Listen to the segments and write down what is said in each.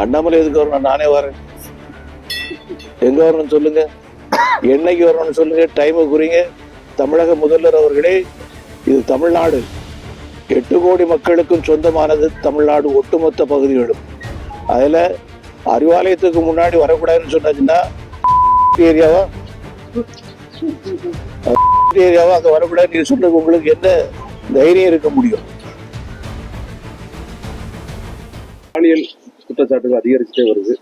அண்ணாமலை எதுக்கு வரணும்? நானே வரேன். எங்க வரணும்னு சொல்லுங்க, என்னைக்கு வரணும்னு சொல்லுங்க, டைமை குறிங்க. தமிழக முதல்வர் அவர்களே, இது தமிழ்நாடு, 8 கோடி மக்களுக்கும் சொந்தமானது தமிழ்நாடு ஒட்டுமொத்த பகுதிகளும். அதுல அறிவாலயத்துக்கு முன்னாடி வரக்கூடாதுன்னு சொன்னாச்சுன்னா ஏரியாவா அங்க வரக்கூடாது நீங்க சொல்றது உங்களுக்கு என்ன தைரியம் இருக்க முடியும்? பாலியல் குற்றச்சாட்டுகள் அதிகரிச்சுட்டே வருது.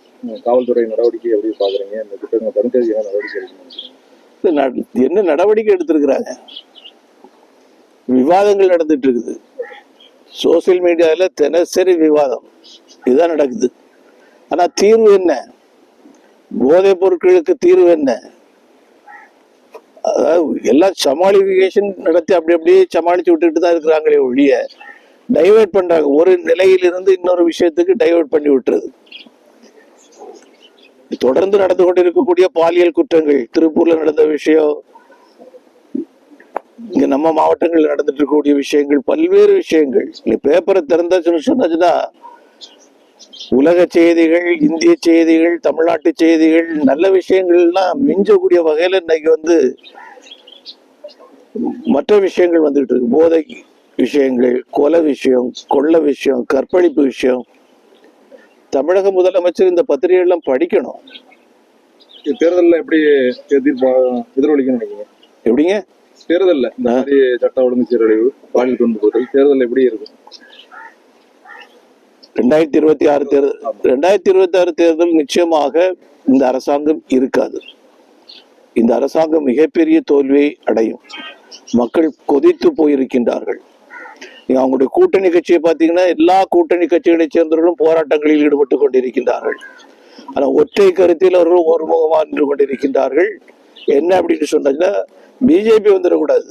காவல்துறை நடவடிக்கை எப்படி பாக்குறீங்க? இந்த குற்றங்களை தடுக்கிறதுக்கு என்ன நடவடிக்கை எடுக்கணும்? என்ன நடவடிக்கை எடுத்திருக்கிறாங்க? விவாதங்கள் நடந்துட்டு இருக்குது. சோசியல் மீடியால தினசரி விவாதம் இதுதான் நடக்குது. ஆனா தீர்வு என்ன? போதைப் பொருட்களுக்கு தீர்வு என்ன? அதாவது எல்லாம் சமாளிஃபிகேஷன் நடத்தி அப்படி அப்படியே சமாளிச்சு விட்டுட்டு தான் இருக்கிறாங்களே ஒழிய டைவர்ட் பண்றாங்க. ஒரு நிலையிலிருந்து இன்னொரு விஷயத்துக்கு டைவர்ட் பண்ணி விட்டுறது. தொடர்ந்து நடந்து கொண்டிருக்கக்கூடிய பாலியல் குற்றங்கள், திருப்பூர்ல நடந்த விஷயம், இங்க நம்ம மாவட்டங்களில் நடந்துட்டு இருக்கக்கூடிய விஷயங்கள், பல்வேறு விஷயங்கள். பேப்பரை திறந்தா சொன்னாச்சுன்னா உலக செய்திகள், இந்திய செய்திகள், தமிழ்நாட்டு செய்திகள், நல்ல விஷயங்கள்லாம் மிஞ்சக்கூடிய வகையில இன்னைக்கு மற்ற விஷயங்கள் வந்துட்டு இருக்கு. போதை விஷயங்கள், கொலை விஷயம், கொள்ள விஷயம், கற்பழிப்பு விஷயம். தமிழக முதலமைச்சர் இந்த பத்திரிகைகள்லாம் படிக்கணும். தேர்தலில் எப்படி எதிரொலிக்கணும்னு நினைக்கிறீங்க? எப்படிங்க தேர்தலில் இந்த மாதிரி சட்ட ஒழுங்கு சீரழிவு, பாலியல் துன்புறுத்தல் தேர்தல் எப்படி இருக்கும்? 2026 தேர்தல் 2026 தேர்தல் நிச்சயமாக இந்த அரசாங்கம் இருக்காது. இந்த அரசாங்கம் மிகப்பெரிய தோல்வியை அடையும். மக்கள் கொதித்து போயிருக்கின்றார்கள். அவங்களுடைய கூட்டணி கட்சியை பார்த்தீங்கன்னா எல்லா கூட்டணி கட்சிகளை சேர்ந்தவர்களும் போராட்டங்களில் ஈடுபட்டு கொண்டிருக்கின்றார்கள். ஆனால் ஒற்றை கருத்தில் அவர்கள் ஒருமுகமாக நின்று கொண்டிருக்கின்றார்கள். என்ன அப்படின்னு சொன்னாங்கன்னா பிஜேபி வந்துடக்கூடாது.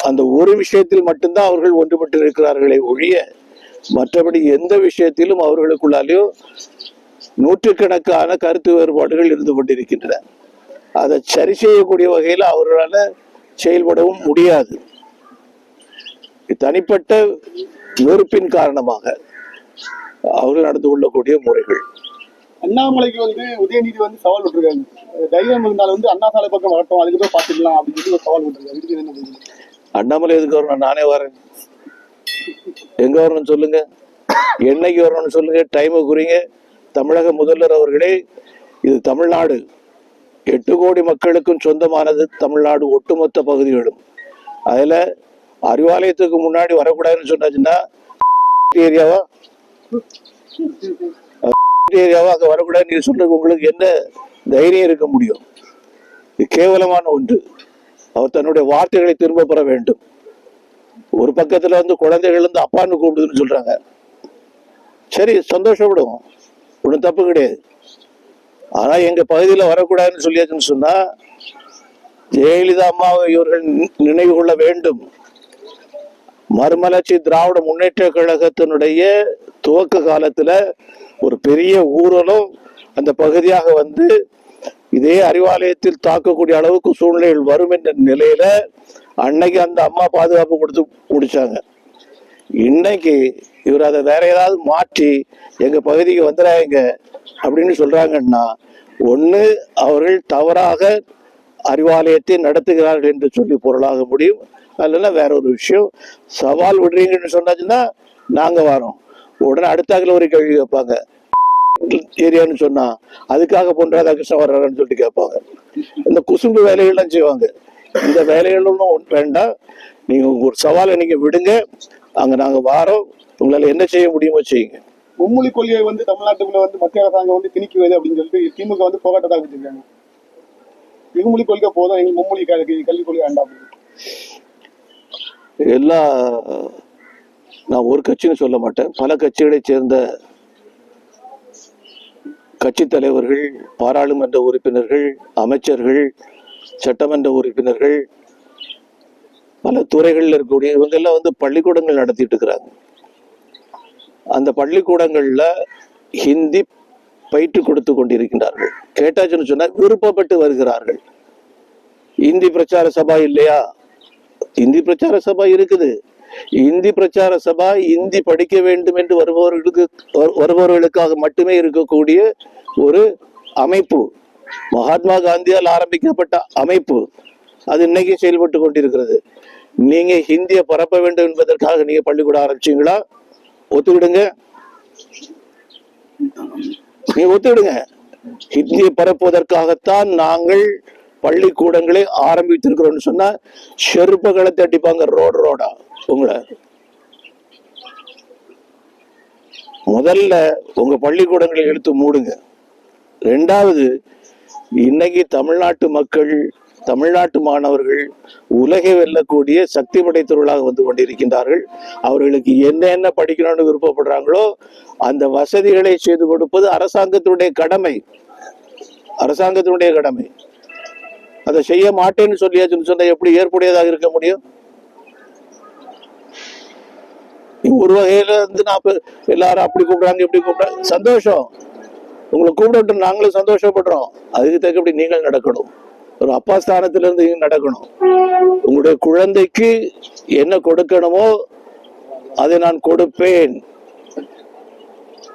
அந்த ஒரு விஷயத்தில் மட்டும்தான் அவர்கள் ஒன்றுபட்டு இருக்கிறார்களே ஒழிய மற்றபடி எந்த விஷயத்திலும் அவர்களுக்குள்ளாலேயும் நூற்றுக்கணக்கான கருத்து வேறுபாடுகள் இருந்து கொண்டிருக்கின்றன. அதை சரி செய்யக்கூடிய வகையில் அவர்களால் செயல்படவும் முடியாது. தனிப்பட்ட வெறுப்பின் காரணமாக அவர்கள் நடந்து கொள்ளக்கூடிய முறைகள். அண்ணாமலைக்கு உதயநிதி சவால் விட்டுருக்காங்க. தைரியம் இருந்தாலும் அண்ணா சாலை பக்கம் வரட்டும், அதுக்கு போய் பார்த்துக்கலாம் அப்படின்னு சொல்லி ஒரு சவால் விட்டுருக்காங்க. அண்ணாமலை எதுக்கு வரணும்? நானே வரேன். எங்க வரணும்னு சொல்லுங்க, என்னைக்கு வரணும்னு சொல்லுங்க, டைமை குறிங்க. தமிழக முதல்வர் அவர்களே, இது தமிழ்நாடு, 8 கோடி மக்களுக்கும் சொந்தமானது தமிழ்நாடு ஒட்டுமொத்த பகுதிகளும். அதுல அறிவாலயத்துக்கு முன்னாடி வரக்கூடாதுன்னு சொன்னாச்சுன்னா ஏரியாவா அங்க வரக்கூடாது நீங்க சொல்றது உங்களுக்கு என்ன தைரியம் இருக்க முடியும்? இது கேவலமான ஒன்று. அவர் தன்னுடைய வார்த்தைகளை திரும்ப பெற வேண்டும். ஒரு பக்கத்துல குழந்தைகள் அப்பான்னு கூப்பிடுதுன்னு சொல்றாங்க. சரி, சந்தோஷப்படும், ஒன்றும் தப்பு கிடையாது. ஆனா எங்க பகுதியில வரக்கூடாதுன்னு சொல்லியாச்சுன்னு சொன்னா ஜெயலலிதா அம்மாவை இவர்கள் நினைவு கொள்ள வேண்டும். மறுமலர்ச்சி திராவிட முன்னேற்ற கழகத்தினுடைய துவக்க காலத்துல ஒரு பெரிய ஊர்வலம் அந்த பகுதியாக இதே அறிவாலயத்தில் தாக்கக்கூடிய அளவுக்கு சூழ்நிலைகள் வரும் என்ற நிலையில அன்னைக்கு அந்த அம்மா பாதுகாப்பு கொடுத்து முடிச்சாங்க. இன்னைக்கு இவர் அதை வேற ஏதாவது மாற்றி எங்க பகுதிக்கு வந்துடாங்க அப்படின்னு சொல்றாங்கன்னா, ஒண்ணு அவர்கள் தவறாக அறிவாலயத்தை நடத்துகிறார்கள் என்று சொல்லி பொருளாக முடியும். இல்லைன்னா வேற ஒரு விஷயம். சவால் விடுறீங்கன்னு சொன்னாச்சுன்னா நாங்க வரோம். உடனே அடுத்தாக்குல ஒரு கேள்வி கேட்பாங்க, ஏரியான்னு சொன்னா அதுக்காக பொன் ராதாகிருஷ்ணன் வர்றாருன்னு சொல்லிட்டு கேட்பாங்க. இந்த குசும்பு வேலைகள்லாம் செய்வாங்க. இந்த வேலைகளும் வேண்டாம். நீங்க ஒரு சவாலை நீங்க விடுங்க, அங்க நாங்க வாரோம், உங்களால என்ன செய்ய முடியுமோ செய்யுங்க. மும்மொழி கொள்கையை தமிழ்நாட்டுக்குள்ள மத்திய அரசாங்கம் திணிக்குவது அப்படின்னு சொல்லிட்டு திமுக போராட்டத்தை வச்சிருக்காங்க. இருமொழி கொள்கை போதும், எங்க மும்மொழி கல்விக் கொள்கை வேண்டாம். நான் ஒரு கட்சின்னு சொல்ல மாட்டேன், பல கட்சிகளை சேர்ந்த கட்சி தலைவர்கள், பாராளுமன்ற உறுப்பினர்கள், அமைச்சர்கள், சட்டமன்ற உறுப்பினர்கள், பல துறைகள்ல இருக்கக்கூடிய இவங்க எல்லாம் பள்ளிக்கூடங்கள் நடத்திட்டு இருக்கிறாங்க. அந்த பள்ளிக்கூடங்கள்ல ஹிந்தி பயிற்று கொடுத்து கொண்டிருக்கின்றார்கள். கேட்டாச்சுன்னு சொன்னா விருப்பப்பட்டு வருகிறார்கள். இந்தி பிரச்சார சபா இல்லையா? இந்தி பிரச்சார சபா இருக்குது. இந்தி பிரச்சார சபா இந்தி படிக்க வேண்டும் என்று வருபவர்களுக்காக மட்டுமே இருக்கக்கூடிய ஒரு அமைப்பு, மகாத்மா காந்தியால் ஆரம்பிக்கப்பட்ட அமைப்பு. அது இன்னைக்கு செயல்பட்டு கொண்டிருக்கிறது. நீங்க ஹிந்தியை பரப்ப வேண்டும் என்பதற்காக நீங்க பள்ளிக்கூடம் ஆரம்பிச்சீங்களா? ஒத்துக்கிடுங்க, நீங்க ஒத்துக்கிடுங்க. ஹிந்தியை பரப்புவதற்காகத்தான் நாங்கள் பள்ளிக்கூடங்களை ஆரம்பித்திருக்கிறோம்னு சொன்னா செருப்புகளை தட்டிப்பாங்க ரோடா. உங்களை முதல்ல உங்க பள்ளிக்கூடங்களை எடுத்து மூடுங்க. ரெண்டாவது, இன்னைக்கு தமிழ்நாட்டு மக்கள், தமிழ்நாட்டு மாணவர்கள் உலகை வெல்லக்கூடிய சக்தி படைத்தவர்களாக வந்து கொண்டிருக்கின்றார்கள். அவர்களுக்கு என்ன படிக்கணும்னு விருப்பப்படுறாங்களோ அந்த வசதிகளை செய்து கொடுப்பது அரசாங்கத்தினுடைய கடமை, அரசாங்கத்தினுடைய கடமை. அதை செய்ய மாட்டேன்னு சொல்லியாச்சுன்னு சொன்னா எப்படி ஏற்புடையதாக இருக்க முடியும்? ஒரு வகையில வந்து நான் எல்லாரும் அப்படி கூப்பிடுறாங்க இப்படி கூப்பிடுறாங்க, சந்தோஷம், உங்களை கூப்பிட்டு நாங்களும் சந்தோஷப்படுறோம். அதுக்கு தக்கப்படி நீங்கள் நடக்கணும், ஒரு அப்பா ஸ்தானத்திலிருந்து நடக்கணும். உங்களுடைய குழந்தைக்கு என்ன கொடுக்கணுமோ அதை நான் கொடுப்பேன்,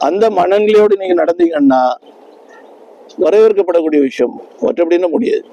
அந்த மனநிலையோடு நீங்க நடந்தீங்கன்னா வரவேற்கப்படக்கூடிய விஷயம், மற்றபடின்னு முடியாது.